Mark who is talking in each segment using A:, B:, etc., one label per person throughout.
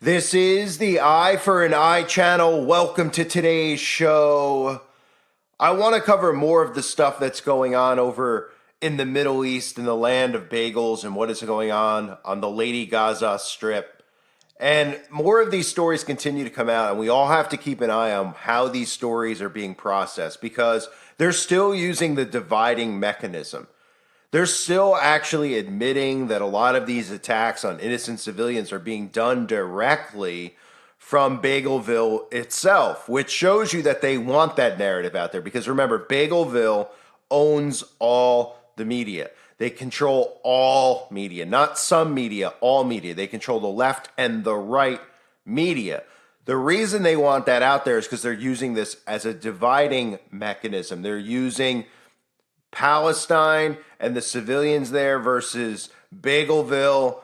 A: This is the Eye for an Eye channel. Welcome to today's show. I want to cover more of the stuff that's going on over in the Middle East, in the land of bagels, and what is going on the Lady Gaza Strip. And more of these stories continue to come out, and we all have to keep an eye on how these stories are being processed because they're still using the dividing mechanism. They're still actually admitting that a lot of these attacks on innocent civilians are being done directly from Bagelville itself, which shows you that they want that narrative out there. Because remember, Bagelville owns all the media. They control all media, not some media, all media. They control the left and the right media. The reason they want that out there is because they're using this as a dividing mechanism. They're using Palestine and the civilians there versus Bagelville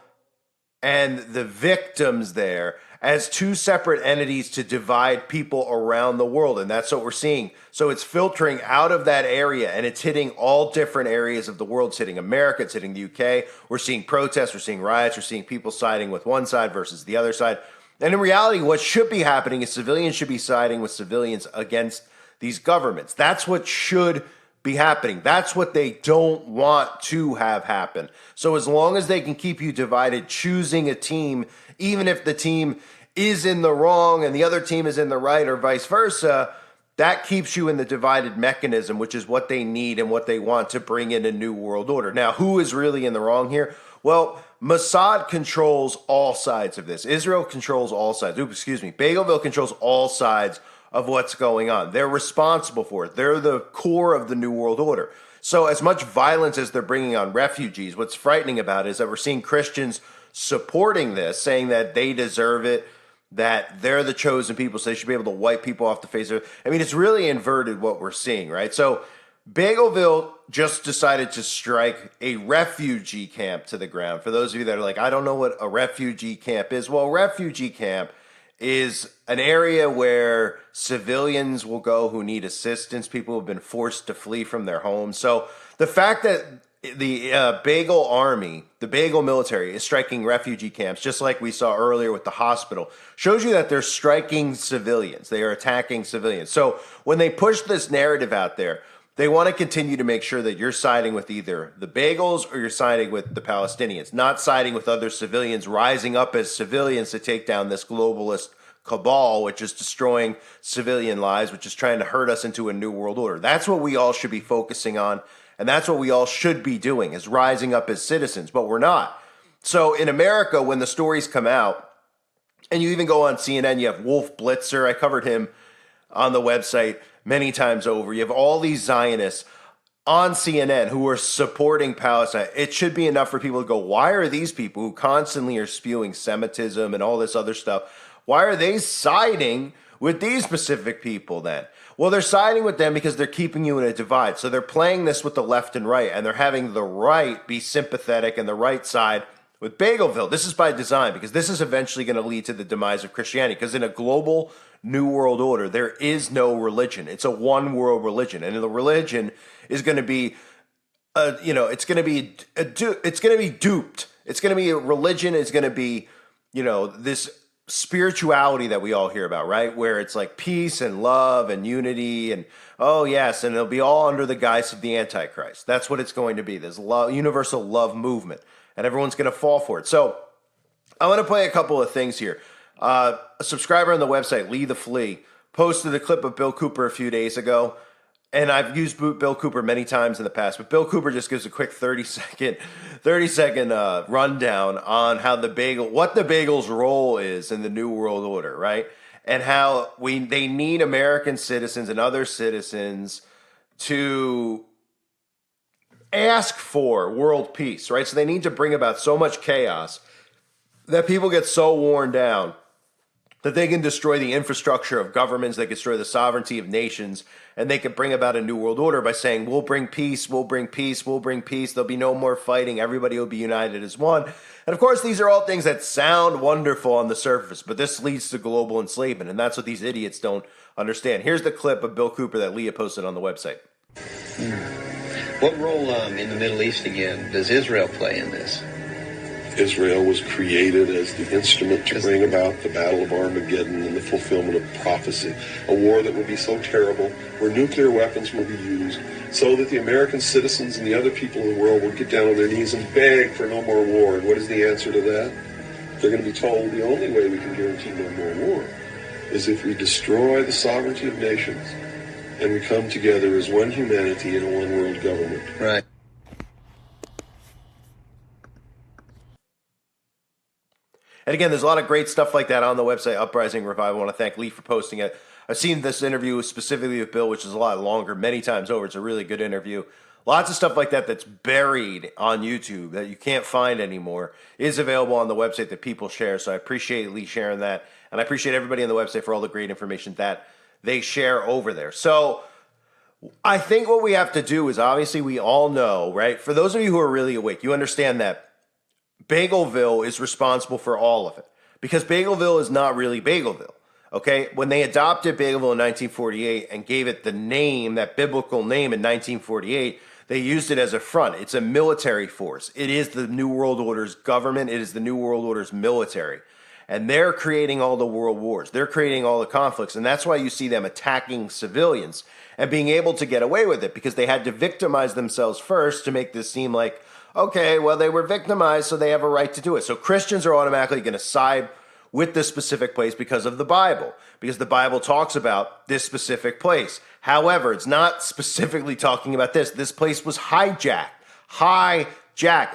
A: and the victims there as two separate entities to divide people around the world. And that's what we're seeing. So it's filtering out of that area and it's hitting all different areas of the world. It's hitting America, it's hitting the UK. We're seeing protests, we're seeing riots, we're seeing people siding with one side versus the other side. And in reality, what should be happening is civilians should be siding with civilians against these governments. That's what should be happening. That's what they don't want to have happen. So as long as they can keep you divided, choosing a team, even if the team is in the wrong and the other team is in the right or vice versa, that keeps you in the divided mechanism, which is what they need and what they want to bring in a new world order. Now, who is really in the wrong here? Well, Mossad controls all sides of this. Israel controls all sides. Bagelville controls all sides of what's going on. They're responsible for it. They're the core of the New World Order. So as much violence as they're bringing on refugees, what's frightening about it is that we're seeing Christians supporting this, saying that they deserve it, that they're the chosen people, so they should be able to wipe people off the face of it. I mean, it's really inverted what we're seeing, right? So Bagelville just decided to strike a refugee camp to the ground. For those of you that are like, I don't know what a refugee camp is. Well, a refugee camp is an area where civilians will go who need assistance, people who have been forced to flee from their homes. So the fact that the Bagel army, the Bagel military is striking refugee camps, just like we saw earlier with the hospital, shows you that they're striking civilians. They are attacking civilians. So when they push this narrative out there, they want to continue to make sure that you're siding with either the Bagels or you're siding with the Palestinians, not siding with other civilians, rising up as civilians to take down this globalist cabal, which is destroying civilian lives, which is trying to hurt us into a new world order. That's what we all should be focusing on, and that's what we all should be doing, is rising up as citizens, but we're not. So in America, when the stories come out, and you even go on CNN, you have Wolf Blitzer. I covered him on the website many times over. You have all these Zionists on CNN who are supporting Palestine. It should be enough for people to go, why are these people who constantly are spewing Semitism and all this other stuff, why are they siding with these specific people then? Well, they're siding with them because they're keeping you in a divide. So they're playing this with the left and right, and they're having the right be sympathetic and the right side with Bagelville. This is by design because this is eventually going to lead to the demise of Christianity, because in a global new world order, there is no religion. It's a one world religion, and the religion is going to be, it's going to be duped. It's going to be a religion. Is going to be, this spirituality that we all hear about, right? Where it's like peace and love and unity, and oh yes, and it'll be all under the guise of the Antichrist. That's what it's going to be. This love, universal love movement, and everyone's going to fall for it. So I want to play a couple of things here. A subscriber on the website, Lee the Flea, posted a clip of Bill Cooper a few days ago, and I've used Bill Cooper many times in the past, but Bill Cooper just gives a quick 30-second rundown on how what the Bagel's role is in the New World Order, right? And how they need American citizens and other citizens to ask for world peace, right? So they need to bring about so much chaos that people get so worn down that they can destroy the infrastructure of governments, they can destroy the sovereignty of nations, and they can bring about a new world order by saying, we'll bring peace, we'll bring peace, we'll bring peace, there'll be no more fighting, everybody will be united as one. And of course, these are all things that sound wonderful on the surface, but this leads to global enslavement, and that's what these idiots don't understand. Here's the clip of Bill Cooper that Leah posted on the website.
B: What role in the Middle East, again, does Israel play in this? Israel was created as the instrument to bring about the Battle of Armageddon and the fulfillment of prophecy, a war that would be so terrible, where nuclear weapons would be used, so that the American citizens and the other people in the world would get down on their knees and beg for no more war. And what is the answer to that? They're going to be told the only way we can guarantee no more war is if we destroy the sovereignty of nations and we come together as one humanity in a one world government.
C: Right.
A: And again, there's a lot of great stuff like that on the website, Uprising Revival. I want to thank Lee for posting it. I've seen this interview specifically with Bill, which is a lot longer, many times over. It's a really good interview. Lots of stuff like that that's buried on YouTube that you can't find anymore is available on the website that people share. So I appreciate Lee sharing that. And I appreciate everybody on the website for all the great information that they share over there. So I think what we have to do is, obviously we all know, right? For those of you who are really awake, you understand that Bagelville is responsible for all of it, because Bagelville is not really Bagelville. Okay, when they adopted Bagelville in 1948 and gave it the name, that biblical name in 1948, they used it as a front. It's a military force. It is the New World Order's government. It is the New World Order's military. And they're creating all the world wars. They're creating all the conflicts. And that's why you see them attacking civilians and being able to get away with it, because they had to victimize themselves first to make this seem like, okay, well, they were victimized, so they have a right to do it. So Christians are automatically going to side with this specific place because of the Bible, because the Bible talks about this specific place. However, it's not specifically talking about this. This place was hijacked,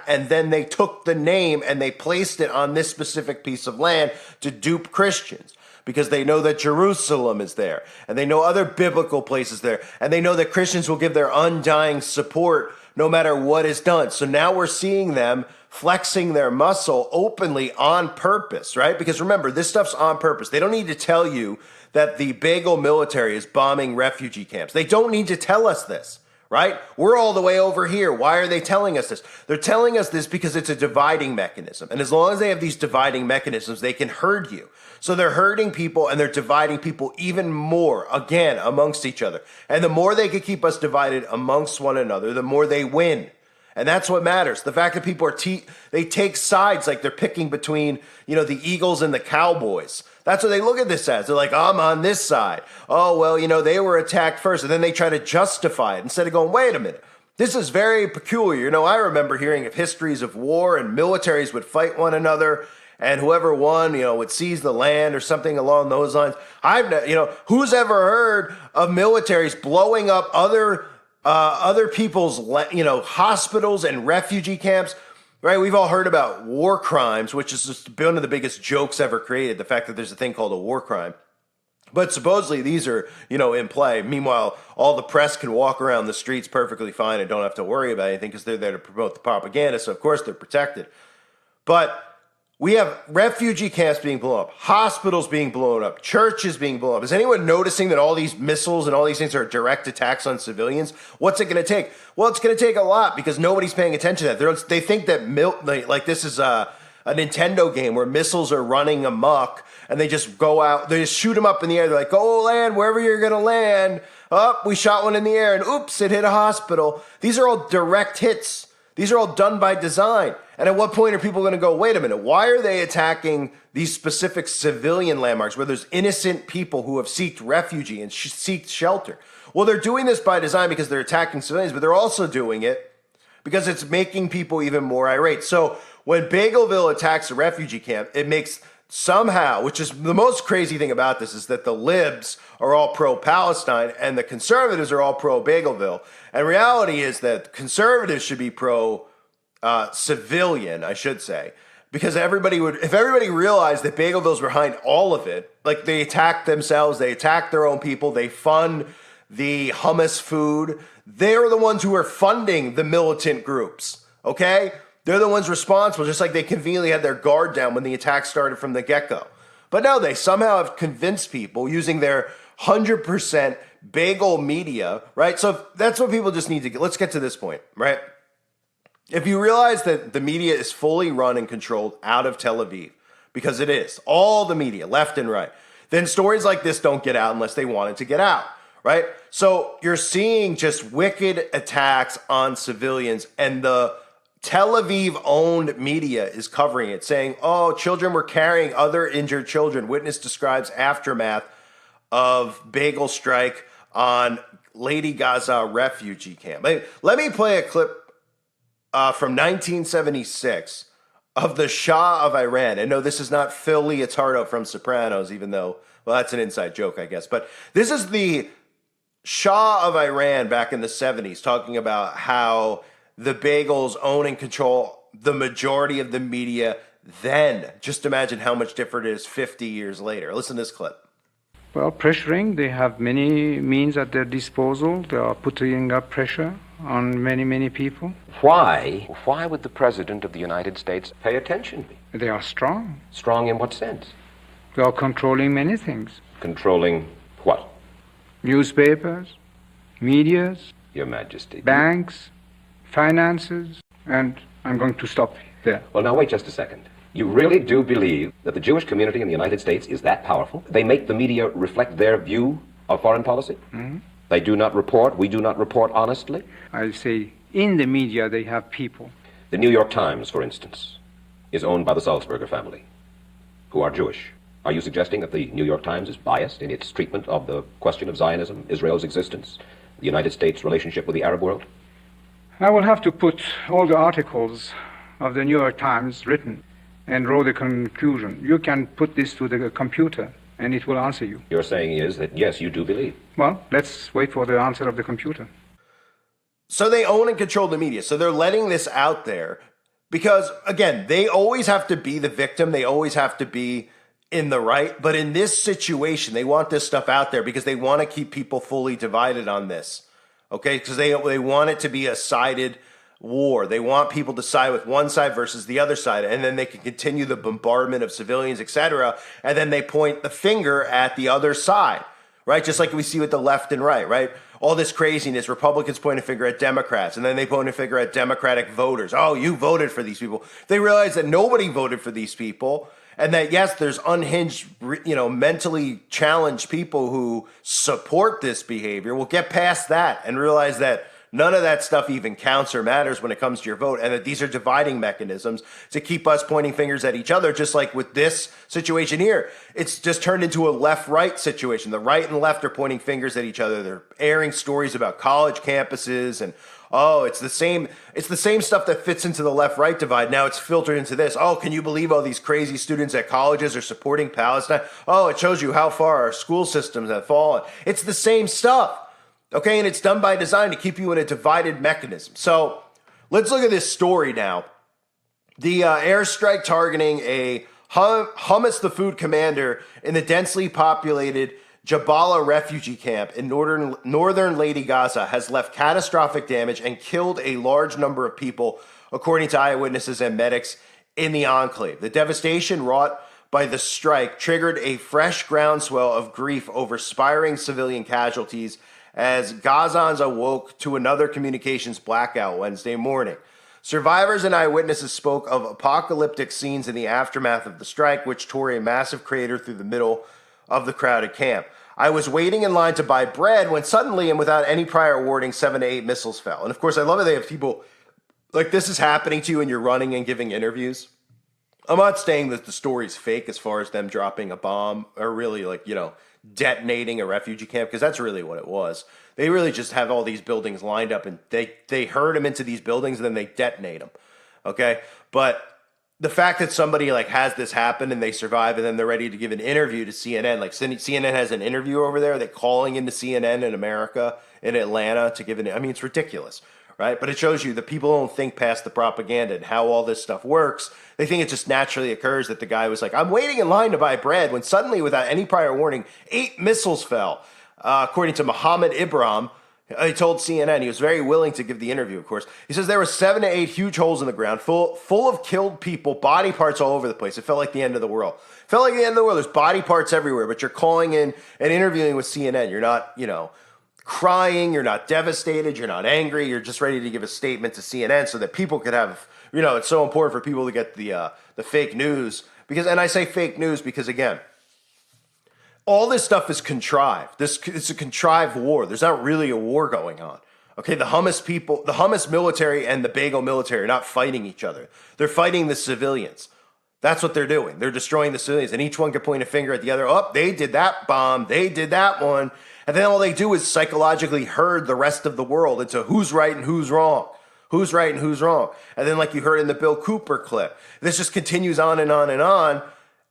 A: and then they took the name and they placed it on this specific piece of land to dupe Christians, because they know that Jerusalem is there, and they know other biblical places there, and they know that Christians will give their undying support no matter what is done. So now we're seeing them flexing their muscle openly on purpose, right? Because remember, this stuff's on purpose. They don't need to tell you that the Bagel military is bombing refugee camps. They don't need to tell us this, right? We're all the way over here. Why are they telling us this? They're telling us this because it's a dividing mechanism. And as long as they have these dividing mechanisms, they can herd you. So they're herding people and they're dividing people even more, again, amongst each other. And the more they can keep us divided amongst one another, the more they win. And that's what matters. The fact that people are they take sides, like they're picking between, the Eagles and the Cowboys. That's what they look at this as. They're like, I'm on this side. Oh, well, they were attacked first. And then they try to justify it instead of going, wait a minute. This is very peculiar. I remember hearing of histories of war and militaries would fight one another, and whoever won, would seize the land or something along those lines. Who's ever heard of militaries blowing up other people's, hospitals and refugee camps, right? We've all heard about war crimes, which is just one of the biggest jokes ever created, the fact that there's a thing called a war crime. But supposedly these are, in play. Meanwhile, all the press can walk around the streets perfectly fine and don't have to worry about anything because they're there to promote the propaganda, so of course they're protected. But we have refugee camps being blown up, hospitals being blown up, churches being blown up. Is anyone noticing that all these missiles and all these things are direct attacks on civilians? What's it going to take? Well, it's going to take a lot because nobody's paying attention to that. They think that like this is a Nintendo game where missiles are running amok and they just go out, they just shoot them up in the air. They're like, go land wherever you're going to land. Oh, we shot one in the air and oops, it hit a hospital. These are all direct hits. These are all done by design. And at what point are people going to go, wait a minute, why are they attacking these specific civilian landmarks where there's innocent people who have sought refuge and sought shelter? Well, they're doing this by design because they're attacking civilians, but they're also doing it because it's making people even more irate. So when Bagelville attacks a refugee camp, it makes somehow, which is the most crazy thing about this, is that the libs are all pro-Palestine and the conservatives are all pro-Bagelville. And reality is that conservatives should be pro-civilian, I should say, because if everybody realized that Bagelville's behind all of it, like they attack themselves, they attack their own people, they fund the hummus food, they're the ones who are funding the militant groups, okay? They're the ones responsible, just like they conveniently had their guard down when the attack started from the get-go. But no, they somehow have convinced people using their 100% bagel media, right? So that's what people just need to get. Let's get to this point, right? If you realize that the media is fully run and controlled out of Tel Aviv, because it is, all the media, left and right, then stories like this don't get out unless they want it to get out, right? So you're seeing just wicked attacks on civilians, and the Tel Aviv-owned media is covering it, saying, oh, children were carrying other injured children. Witness describes aftermath of bagel strike on Lady Gaza refugee camp. Let me play a clip from 1976 of the Shah of Iran. And no, this is not Phil Leotardo from Sopranos, even though, well, that's an inside joke, I guess. But this is the Shah of Iran back in the 70s talking about how the bagels own and control the majority of the media then. Just imagine how much different it is 50 years later. Listen to this clip.
C: Well, pressuring, they have many means at their disposal. They are putting up pressure on many people.
D: Why would the President of the United States pay attention?
C: They are strong.
D: Strong in what sense?
C: They are controlling many things.
D: Controlling what?
C: Newspapers, medias,
D: Your Majesty.
C: banks, finances, and I'm going to stop there.
D: Well, now wait just a second. You really do believe that the Jewish community in the United States is that powerful? They make the media reflect their view of foreign policy?
C: Mm-hmm.
D: They do not report, we do not report honestly?
C: I say in the media they have people.
D: The New York Times, for instance, is owned by the Sulzberger family, who are Jewish. Are you suggesting that the New York Times is biased in its treatment of the question of Zionism, Israel's existence, the United States' relationship with the Arab world?
C: I will have to put all the articles of the New York Times written and draw the conclusion. You can put this to the computer and it will answer you.
D: You're saying is that, yes, you do believe.
C: Well, let's wait for the answer of the computer.
A: So they own and control the media. So they're letting this out there because, again, they always have to be the victim. They always have to be in the right. But in this situation, they want this stuff out there because they want to keep people fully divided on this. Okay? Because they want it to be a sided war. They want people to side with one side versus the other side, and then they can continue the bombardment of civilians, etc. And then they point the finger at the other side, right? Just like we see with the left and right? All this craziness, Republicans point a finger at Democrats, and then they point a finger at Democratic voters. Oh, you voted for these people. They realize that nobody voted for these people, and that, yes, there's unhinged, mentally challenged people who support this behavior. We'll get past that and realize that none of that stuff even counts or matters when it comes to your vote, and that these are dividing mechanisms to keep us pointing fingers at each other, just like with this situation here. It's just turned into a left-right situation. The right and left are pointing fingers at each other. They're airing stories about college campuses, and it's the same stuff that fits into the left-right divide. Now it's filtered into this. Oh, can you believe all these crazy students at colleges are supporting Palestine? Oh, it shows you how far our school systems have fallen. It's the same stuff. Okay, and it's done by design to keep you in a divided mechanism. So let's look at this story now. The airstrike targeting a hummus the food commander in the densely populated Jabalia refugee camp in northern Lady Gaza has left catastrophic damage and killed a large number of people, according to eyewitnesses and medics in the enclave. The devastation wrought by the strike triggered a fresh groundswell of grief over spiraling civilian casualties as Gazans awoke to another communications blackout Wednesday morning. Survivors and eyewitnesses spoke of apocalyptic scenes in the aftermath of the strike, which tore a massive crater through the middle of the crowded camp. I was waiting in line to buy bread when suddenly and without any prior warning, 7 to 8 missiles fell. And of course, I love it they have people like this is happening to you and you're running and giving interviews. I'm not saying that the story's fake as far as them dropping a bomb or really detonating a refugee camp, because that's really what it was. They really just have all these buildings lined up and they herd them into these buildings and then they detonate them. Okay? But the fact that somebody has this happen and they survive and then they're ready to give an interview to CNN, like CNN has an interview over there, they're calling into CNN in America, in Atlanta to give it's ridiculous, right? But it shows you that people don't think past the propaganda and how all this stuff works. They think it just naturally occurs that the guy was like, I'm waiting in line to buy bread when suddenly, without any prior warning, 8 missiles fell. According to Mohammed Ibrahim, he told CNN he was very willing to give the interview, of course. He says there were 7 to 8 huge holes in the ground, full of killed people, body parts all over the place. It felt like the end of the world. There's body parts everywhere, but you're calling in and interviewing with CNN. You're not, crying, you're not devastated, you're not angry, you're just ready to give a statement to CNN so that people could have, it's so important for people to get the fake news. And I say fake news because, again, all this stuff is contrived. It's a contrived war. There's not really a war going on. Okay, the Hamas military and the Bagel military are not fighting each other. They're fighting the civilians. That's what they're doing. They're destroying the civilians, and each one can point a finger at the other. Oh, they did that bomb. They did that one. And then all they do is psychologically herd the rest of the world into who's right and who's wrong. Who's right and who's wrong. And then like you heard in the Bill Cooper clip, this just continues on and on and on.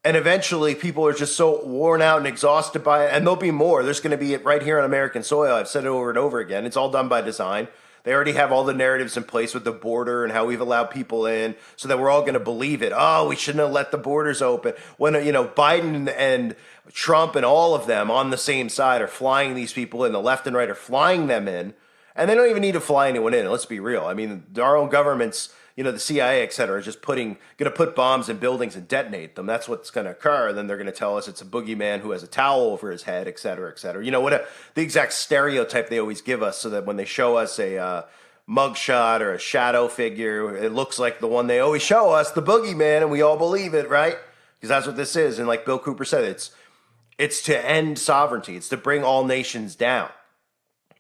A: And eventually people are just so worn out and exhausted by it. And there'll be more. There's going to be it right here on American soil. I've said it over and over again. It's all done by design. They already have all the narratives in place with the border and how we've allowed people in so that we're all going to believe it. Oh, we shouldn't have let the borders open. When, Biden and Trump and all of them on the same side are flying these people in. The left and right are flying them in. And they don't even need to fly anyone in. Let's be real. I mean, our own governments, the CIA, et cetera, are just going to put bombs in buildings and detonate them. That's what's going to occur. Then they're going to tell us it's a boogeyman who has a towel over his head, et cetera, et cetera. The exact stereotype they always give us so that when they show us a mugshot or a shadow figure, it looks like the one they always show us, the boogeyman, and we all believe it, right? Because that's what this is. And like Bill Cooper said, it's to end sovereignty. It's to bring all nations down,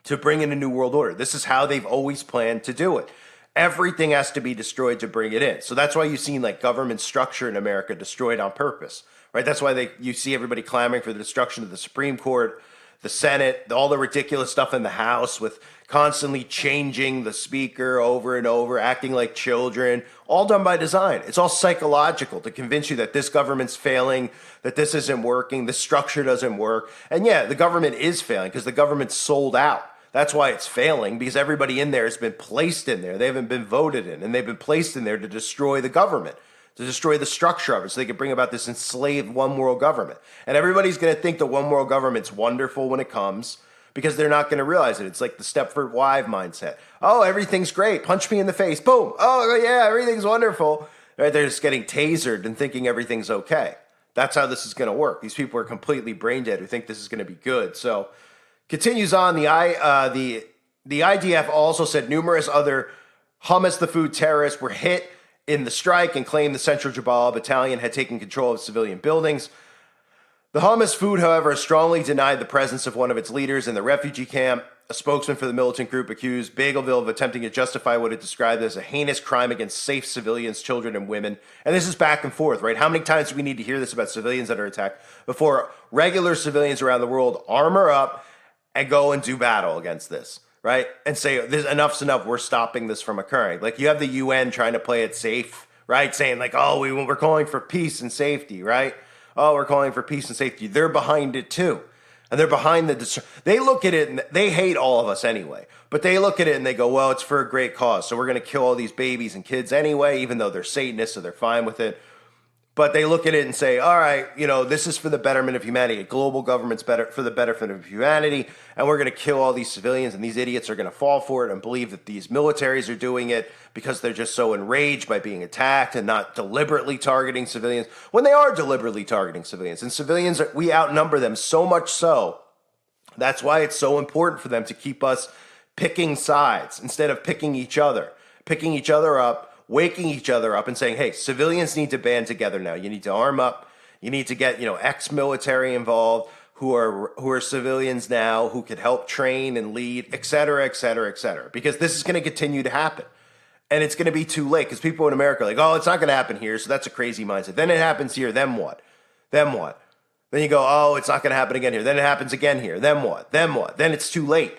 A: to bring in a new world order. This is how they've always planned to do it. Everything has to be destroyed to bring it in. So that's why you've seen like government structure in America destroyed on purpose, right? That's why you see everybody clamoring for the destruction of the Supreme Court, the Senate, all the ridiculous stuff in the House with constantly changing the speaker over and over, acting like children, all done by design. It's all psychological to convince you that this government's failing, that this isn't working, this structure doesn't work. And yeah, the government is failing because the government's sold out. That's why it's failing, because everybody in there has been placed in there. They haven't been voted in, and they've been placed in there to destroy the government, to destroy the structure of it so they can bring about this enslaved one world government. And everybody's going to think the one world government's wonderful when it comes because they're not going to realize it. It's like the Stepford Wife mindset. Oh, everything's great. Punch me in the face. Boom. Oh, yeah, everything's wonderful. Right? They're just getting tasered and thinking everything's okay. That's how this is going to work. These people are completely brain dead who think this is going to be good. So continues on, the IDF also said numerous other Hamas the food terrorists were hit in the strike and claimed the Central Jabal Battalion had taken control of civilian buildings. The Hamas food, however, strongly denied the presence of one of its leaders in the refugee camp. A spokesman for the militant group accused Bagelville of attempting to justify what it described as a heinous crime against safe civilians, children, and women. And this is back and forth, right? How many times do we need to hear this about civilians that are attacked before regular civilians around the world armor up and go and do battle against this, right? And say, enough's enough, we're stopping this from occurring. Like you have the UN trying to play it safe, right? Saying like, oh, we're calling for peace and safety, right? Oh, we're calling for peace and safety. They're behind it too. And they're behind they look at it and they hate all of us anyway. But they look at it and they go, well, it's for a great cause. So we're going to kill all these babies and kids anyway, even though they're Satanists, so they're fine with it. But they look at it and say, all right, this is for the betterment of humanity. A global government's better for the betterment of humanity. And we're going to kill all these civilians. And these idiots are going to fall for it and believe that these militaries are doing it because they're just so enraged by being attacked and not deliberately targeting civilians when they are deliberately targeting civilians. And civilians, we outnumber them so much so. That's why it's so important for them to keep us picking sides instead of picking each other up, waking each other up and saying, hey, civilians need to band together now. You need to arm up. You need to get, ex-military involved who are civilians now, who could help train and lead, et cetera, et cetera, et cetera. Because this is going to continue to happen. And it's going to be too late because people in America are like, oh, it's not going to happen here. So that's a crazy mindset. Then it happens here. Then what? Then what? Then you go, oh, it's not going to happen again here. Then it happens again here. Then what? Then what? Then it's too late.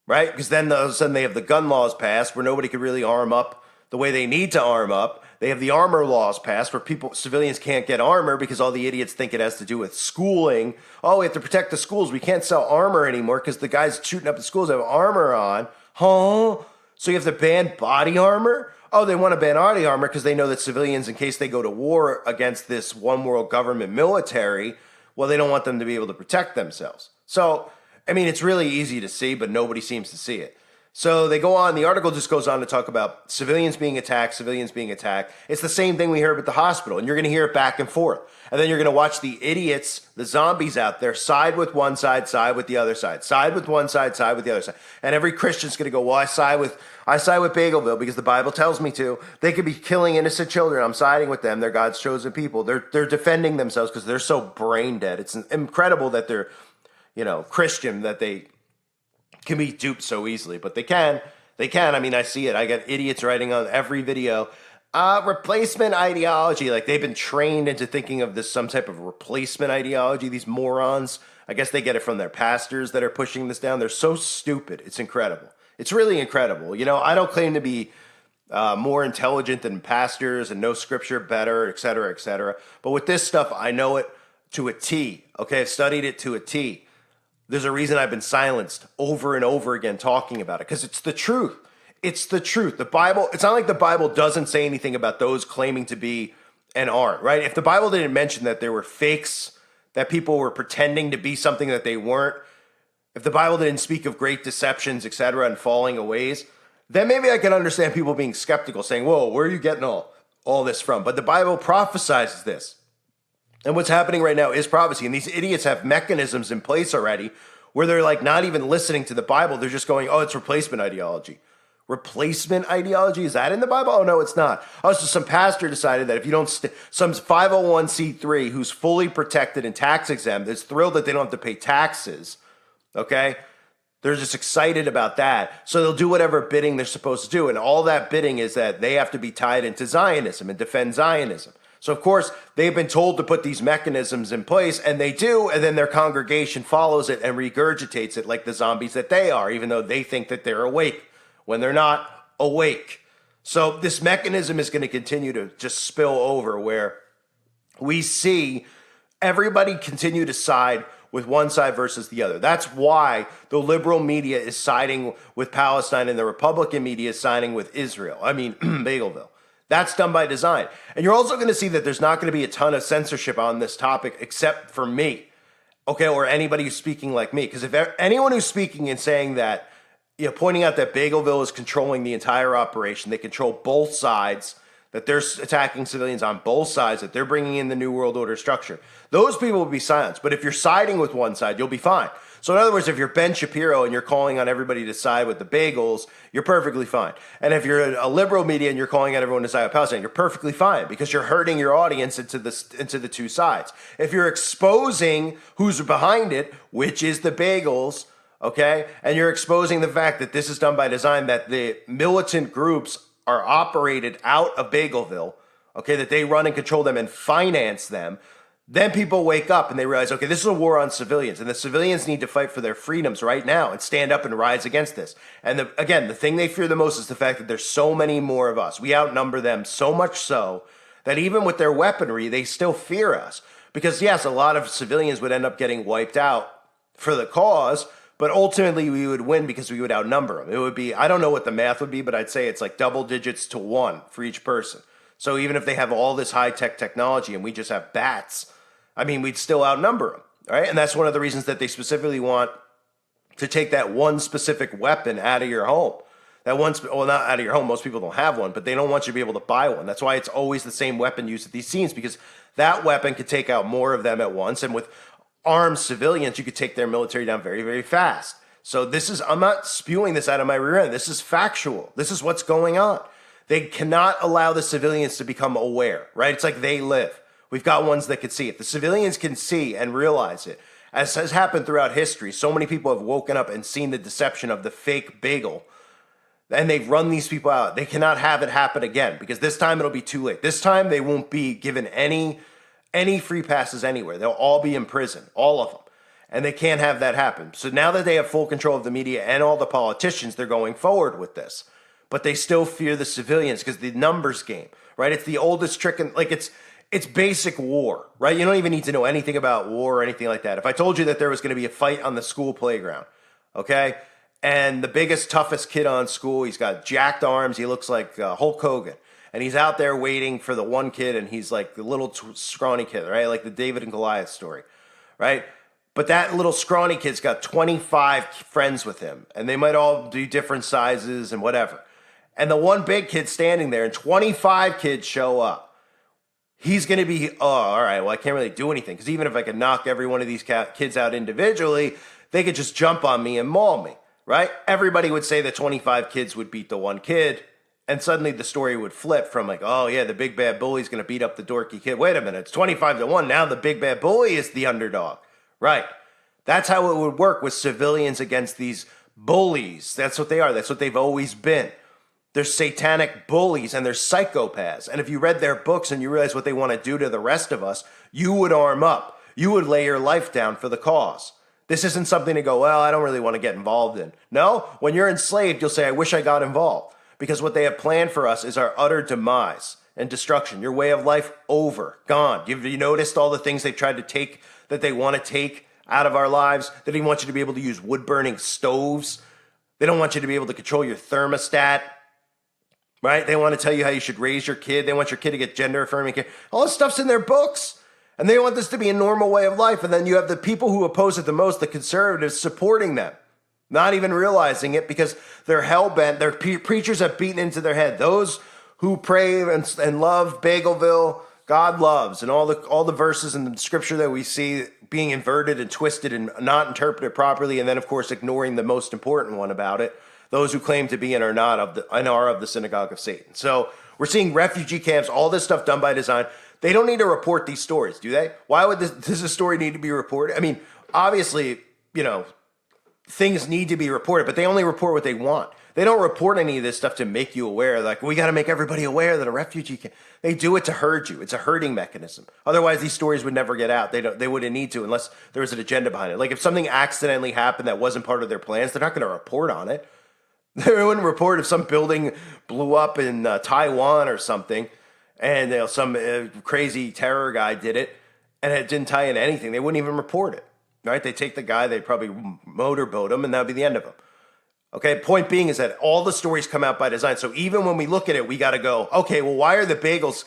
A: Right? Because then all of a sudden they have the gun laws passed where nobody could really arm up the way they need to arm up. They have the armor laws passed where civilians can't get armor because all the idiots think it has to do with schooling. Oh, we have to protect the schools. We can't sell armor anymore because the guys shooting up the schools have armor on. Huh? So you have to ban body armor? Oh, they want to ban body armor because they know that civilians, in case they go to war against this one world government military, well, they don't want them to be able to protect themselves. So, I mean, it's really easy to see, but nobody seems to see it. So they go on, the article just goes on to talk about civilians being attacked. It's the same thing we hear at the hospital, and you're going to hear it back and forth. And then you're going to watch the idiots, the zombies out there, side with one side, side with the other side, side with one side, side with the other side. And every Christian's going to go, well, I side with Bagelville because the Bible tells me to. They could be killing innocent children. I'm siding with them. They're God's chosen people. They're defending themselves because they're so brain dead. It's incredible that they're, Christian, that they can be duped so easily, but they can. They can. I mean, I see it. I get idiots writing on every video. Replacement ideology. Like they've been trained into thinking of this some type of replacement ideology. These morons. I guess they get it from their pastors that are pushing this down. They're so stupid. It's incredible. It's really incredible. You know, I don't claim to be more intelligent than pastors and know scripture better, et cetera, et cetera. But with this stuff, I know it to a T. Okay, I've studied it to a T. There's a reason I've been silenced over and over again talking about it, because it's the truth. It's the truth. The Bible, it's not like the Bible doesn't say anything about those claiming to be and aren't, right? If the Bible didn't mention that there were fakes, that people were pretending to be something that they weren't, if the Bible didn't speak of great deceptions, etc., and falling aways, then maybe I can understand people being skeptical, saying, whoa, where are you getting all this from? But the Bible prophesies this. And what's happening right now is prophecy. And these idiots have mechanisms in place already where they're like not even listening to the Bible. They're just going, oh, it's replacement ideology. Replacement ideology? Is that in the Bible? Oh, no, it's not. Oh, so some pastor decided that if you don't, some 501c3 who's fully protected and tax exempt is thrilled that they don't have to pay taxes. Okay? They're just excited about that. So they'll do whatever bidding they're supposed to do. And all that bidding is that they have to be tied into Zionism and defend Zionism. So, of course, they've been told to put these mechanisms in place, and they do, and then their congregation follows it and regurgitates it like the zombies that they are, even though they think that they're awake when they're not awake. So this mechanism is going to continue to just spill over where we see everybody continue to side with one side versus the other. That's why the liberal media is siding with Palestine and the Republican media is siding with Israel. I mean, Bagelville. That's done by design. And you're also going to see that there's not going to be a ton of censorship on this topic except for me, okay, or anybody who's speaking like me. Because if anyone who's speaking and saying that, you know, pointing out that Bagelville is controlling the entire operation, they control both sides, that they're attacking civilians on both sides, that they're bringing in the New World Order structure, those people will be silenced. But if you're siding with one side, you'll be fine. So in other words, if you're Ben Shapiro and you're calling on everybody to side with the bagels, you're perfectly fine. And if you're a liberal media and you're calling on everyone to side with Palestine, you're perfectly fine because you're hurting your audience into the two sides. If you're exposing who's behind it, which is the bagels, okay, and you're exposing the fact that this is done by design, that the militant groups are operated out of Bagelville, okay, that they run and control them and finance them, then people wake up and they realize, okay, this is a war on civilians, and the civilians need to fight for their freedoms right now and stand up and rise against this. And again, the thing they fear the most is the fact that there's so many more of us. We outnumber them so much so that even with their weaponry, they still fear us. Because yes, a lot of civilians would end up getting wiped out for the cause, but ultimately we would win because we would outnumber them. It would be, I don't know what the math would be, but I'd say it's like double digits to 1 for each person. So even if they have all this high-tech technology and we just have bats, I mean, we'd still outnumber them, right? And that's one of the reasons that they specifically want to take that one specific weapon out of your home. That one, well, not out of your home. Most people don't have one, but they don't want you to be able to buy one. That's why it's always the same weapon used at these scenes, because that weapon could take out more of them at once. And with armed civilians, you could take their military down very, very fast. So this is, I'm not spewing this out of my rear end. This is factual. This is what's going on. They cannot allow the civilians to become aware, right? It's like they live. We've got ones that can see it. The civilians can see and realize it. As has happened throughout history, so many people have woken up and seen the deception of the fake bagel, and they've run these people out. They cannot have it happen again, because this time it'll be too late. This time they won't be given any free passes anywhere. They'll all be in prison, all of them. And they can't have that happen. So now that they have full control of the media and all the politicians, they're going forward with this. But they still fear the civilians because the numbers game, right? It's the oldest trick, and like it's basic war, right? You don't even need to know anything about war or anything like that. If I told you that there was going to be a fight on the school playground, okay, and the biggest, toughest kid on school, he's got jacked arms, he looks like Hulk Hogan, and he's out there waiting for the one kid, and he's like the little scrawny kid, right? Like the David and Goliath story, right? But that little scrawny kid's got 25 friends with him, and they might all do different sizes and whatever. And the one big kid standing there, and 25 kids show up. He's going to be, oh, all right, well, I can't really do anything. Because even if I could knock every one of these kids out individually, they could just jump on me and maul me, right? Everybody would say that 25 kids would beat the one kid. And suddenly the story would flip from like, oh, yeah, the big bad bully's going to beat up the dorky kid. Wait a minute, it's 25-1. Now the big bad bully is the underdog, right? That's how it would work with civilians against these bullies. That's what they are. That's what they've always been. They're satanic bullies and they're psychopaths. And if you read their books and you realize what they want to do to the rest of us, you would arm up. You would lay your life down for the cause. This isn't something to go, well, I don't really want to get involved in. No, when you're enslaved, you'll say, I wish I got involved. Because what they have planned for us is our utter demise and destruction. Your way of life over, gone. Have you noticed all the things they've tried to take that they want to take out of our lives? They don't want you to be able to use wood-burning stoves. They don't want you to be able to control your thermostat. Right? They want to tell you how you should raise your kid. They want your kid to get gender-affirming care. All this stuff's in their books. And they want this to be a normal way of life. And then you have the people who oppose it the most, the conservatives, supporting them. Not even realizing it because they're hell-bent. Their preachers have beaten into their head. Those who pray and love Bagelville, God loves. And all the verses in the scripture that we see being inverted and twisted and not interpreted properly. And then, of course, ignoring the most important one about it. Those who claim to be and are not of the synagogue of Satan. So we're seeing refugee camps, all this stuff done by design. They don't need to report these stories, do they? Why would does this story need to be reported? I mean, obviously, things need to be reported, but they only report what they want. They don't report any of this stuff to make you aware. Like, we got to make everybody aware that a refugee camp. They do it to herd you. It's a herding mechanism. Otherwise, these stories would never get out. They wouldn't need to unless there was an agenda behind it. Like, if something accidentally happened that wasn't part of their plans, they're not going to report on it. They wouldn't report if some building blew up in Taiwan or something, and some crazy terror guy did it, and it didn't tie into anything. They wouldn't even report it, right? They take the guy, they probably motorboat him, and that would be the end of him. Okay, point being is that all the stories come out by design. So even when we look at it, we got to go, okay, well, why are the bagels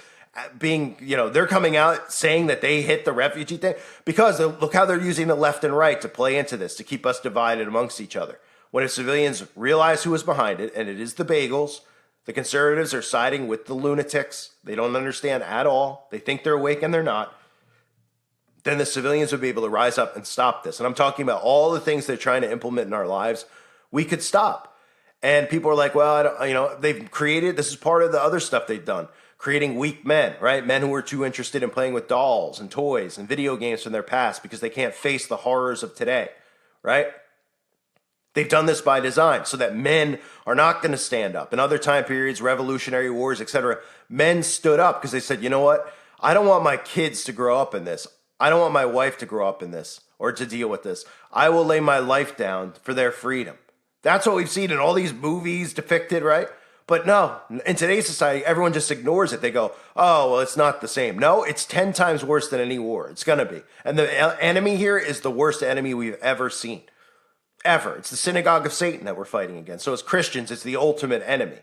A: being, they're coming out saying that they hit the refugee thing? Because look how they're using the left and right to play into this, to keep us divided amongst each other. When if civilians realize who is behind it, and it is the bagels, the conservatives are siding with the lunatics. They don't understand at all. They think they're awake and they're not. Then the civilians would be able to rise up and stop this. And I'm talking about all the things they're trying to implement in our lives. We could stop. And people are like, well, they've created, this is part of the other stuff they've done. Creating weak men, right? Men who are too interested in playing with dolls and toys and video games from their past because they can't face the horrors of today, right? They've done this by design so that men are not going to stand up. In other time periods, revolutionary wars, etc., men stood up because they said, you know what? I don't want my kids to grow up in this. I don't want my wife to grow up in this or to deal with this. I will lay my life down for their freedom. That's what we've seen in all these movies depicted, right? But no, in today's society, everyone just ignores it. They go, oh, well, it's not the same. No, it's 10 times worse than any war. It's going to be. And the enemy here is the worst enemy we've ever seen. Ever. It's the synagogue of Satan that we're fighting against. So as Christians, it's the ultimate enemy,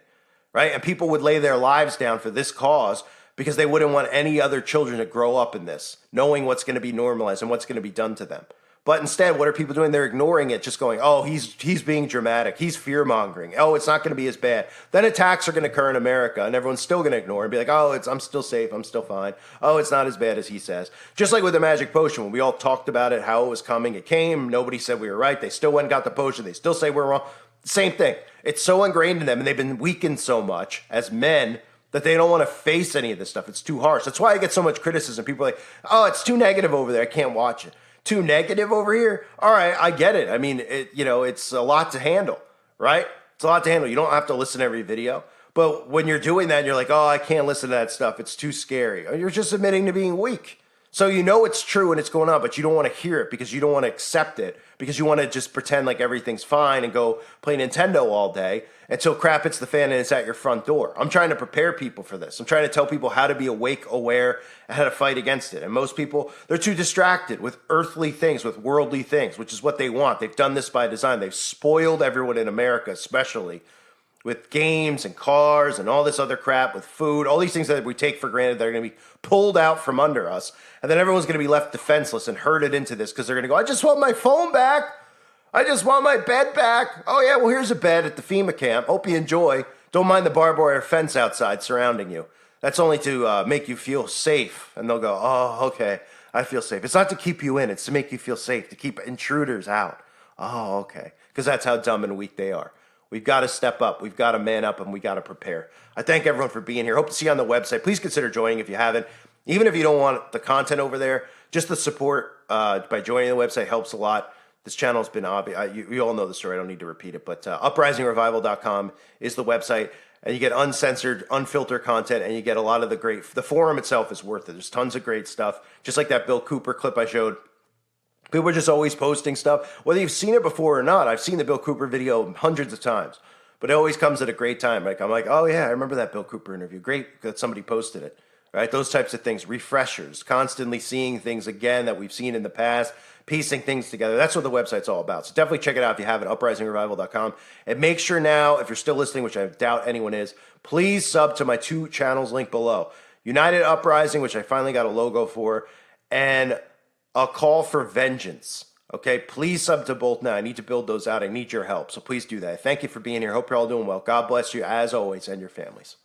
A: right? And people would lay their lives down for this cause because they wouldn't want any other children to grow up in this, knowing what's going to be normalized and what's going to be done to them. But instead, what are people doing? They're ignoring it, just going, oh, he's being dramatic. He's fear-mongering. Oh, it's not going to be as bad. Then attacks are going to occur in America, and everyone's still going to ignore it and be like, oh, I'm still safe. I'm still fine. Oh, it's not as bad as he says. Just like with the magic potion, when we all talked about it, how it was coming, it came. Nobody said we were right. They still went and got the potion. They still say we're wrong. Same thing. It's so ingrained in them, and they've been weakened so much as men that they don't want to face any of this stuff. It's too harsh. That's why I get so much criticism. People are like, oh, it's too negative over there. I can't watch it. Too negative over here? All right, I get it. I mean, it's a lot to handle, right? It's a lot to handle. You don't have to listen to every video. But when you're doing that, and you're like, oh, I can't listen to that stuff. It's too scary. You're just admitting to being weak. So you know it's true and it's going on, but you don't want to hear it because you don't want to accept it because you want to just pretend like everything's fine and go play Nintendo all day until crap hits the fan and it's at your front door. I'm trying to prepare people for this. I'm trying to tell people how to be awake, aware, and how to fight against it. And most people, they're too distracted with earthly things, with worldly things, which is what they want. They've done this by design. They've spoiled everyone in America, especially with games and cars and all this other crap, with food, all these things that we take for granted that are going to be pulled out from under us. And then everyone's going to be left defenseless and herded into this because they're going to go, I just want my phone back. I just want my bed back. Oh, yeah, well, here's a bed at the FEMA camp. Hope you enjoy. Don't mind the barbed wire fence outside surrounding you. That's only to make you feel safe. And they'll go, oh, okay, I feel safe. It's not to keep you in. It's to make you feel safe, to keep intruders out. Oh, okay, because that's how dumb and weak they are. We've got to step up. We've got to man up, and we got to prepare. I thank everyone for being here. Hope to see you on the website. Please consider joining if you haven't. Even if you don't want the content over there, just the support by joining the website helps a lot. This channel's been obvious. You all know the story. I don't need to repeat it. But uprisingrevival.com is the website. And you get uncensored, unfiltered content. And you get a lot of the forum itself is worth it. There's tons of great stuff. Just like that Bill Cooper clip I showed. People are just always posting stuff. Whether you've seen it before or not, I've seen the Bill Cooper video hundreds of times. But it always comes at a great time. Like I'm like, oh yeah, I remember that Bill Cooper interview. Great that somebody posted it. Right? Those types of things. Refreshers. Constantly seeing things again that we've seen in the past. Piecing things together. That's what the website's all about. So definitely check it out if you haven't, uprisingrevival.com. And make sure now, if you're still listening, which I doubt anyone is, please sub to my 2 channels link below. United Uprising, which I finally got a logo for, and A Call for Vengeance. Okay, please sub to both now. I need to build those out. I need your help. So please do that. Thank you for being here. Hope you're all doing well. God bless you as always and your families.